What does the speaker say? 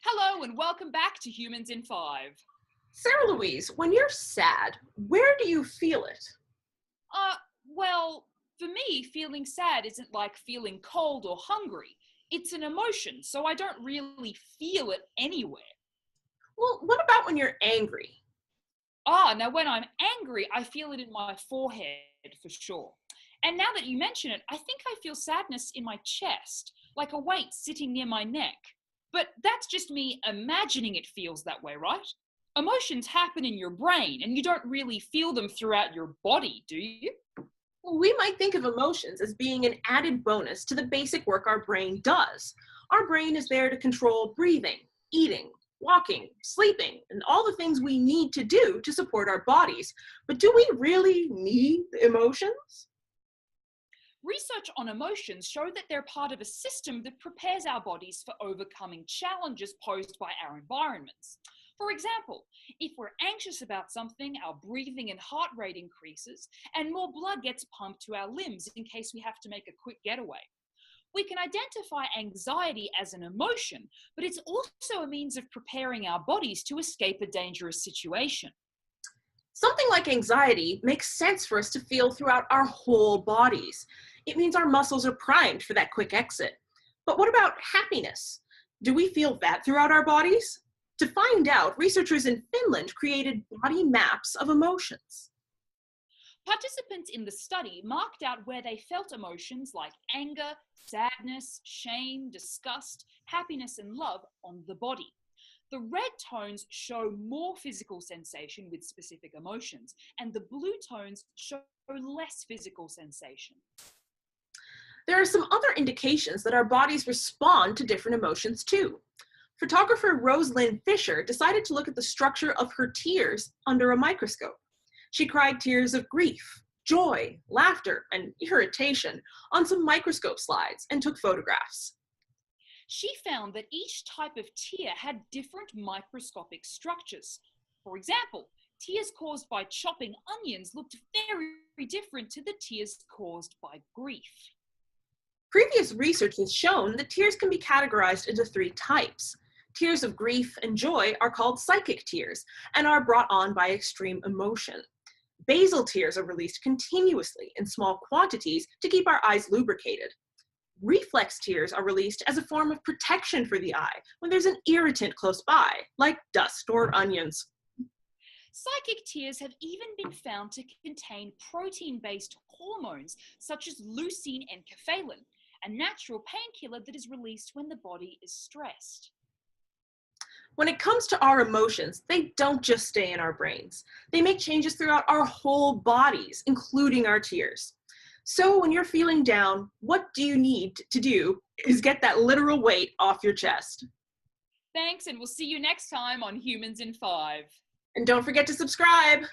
Hello and welcome back to Humans in 5. Sarah Louise, when you're sad, where do you feel it? Well, for me, feeling sad isn't like feeling cold or hungry. It's an emotion, so I don't really feel it anywhere. Well, what about when you're angry? Now when I'm angry, I feel it in my forehead for sure. And now that you mention it, I think I feel sadness in my chest, like a weight sitting near my neck. But that's just me imagining it feels that way, right? Emotions happen in your brain, and you don't really feel them throughout your body, do you? Well, we might think of emotions as being an added bonus to the basic work our brain does. Our brain is there to control breathing, eating, walking, sleeping, and all the things we need to do to support our bodies. But do we really need emotions? Research on emotions show that they're part of a system that prepares our bodies for overcoming challenges posed by our environments. For example, if we're anxious about something, our breathing and heart rate increases, and more blood gets pumped to our limbs in case we have to make a quick getaway. We can identify anxiety as an emotion, but it's also a means of preparing our bodies to escape a dangerous situation. Something like anxiety makes sense for us to feel throughout our whole bodies. It means our muscles are primed for that quick exit. But what about happiness? Do we feel that throughout our bodies? To find out, researchers in Finland created body maps of emotions. Participants in the study marked out where they felt emotions like anger, sadness, shame, disgust, happiness, and love on the body. The red tones show more physical sensation with specific emotions, and the blue tones show less physical sensation. There are some other indications that our bodies respond to different emotions too. Photographer Rosalind Fisher decided to look at the structure of her tears under a microscope. She cried tears of grief, joy, laughter, and irritation on some microscope slides and took photographs. She found that each type of tear had different microscopic structures. For example, tears caused by chopping onions looked very different to the tears caused by grief. Previous research has shown that tears can be categorized into 3 types. Tears of grief and joy are called psychic tears and are brought on by extreme emotion. Basal tears are released continuously in small quantities to keep our eyes lubricated. Reflex tears are released as a form of protection for the eye when there's an irritant close by, like dust or onions. Psychic tears have even been found to contain protein-based hormones such as leucine and kephalin, a natural painkiller that is released when the body is stressed. When it comes to our emotions, they don't just stay in our brains. They make changes throughout our whole bodies, including our tears. So when you're feeling down, what do you need to do is get that literal weight off your chest. Thanks, and we'll see you next time on Humans in 5. And don't forget to subscribe.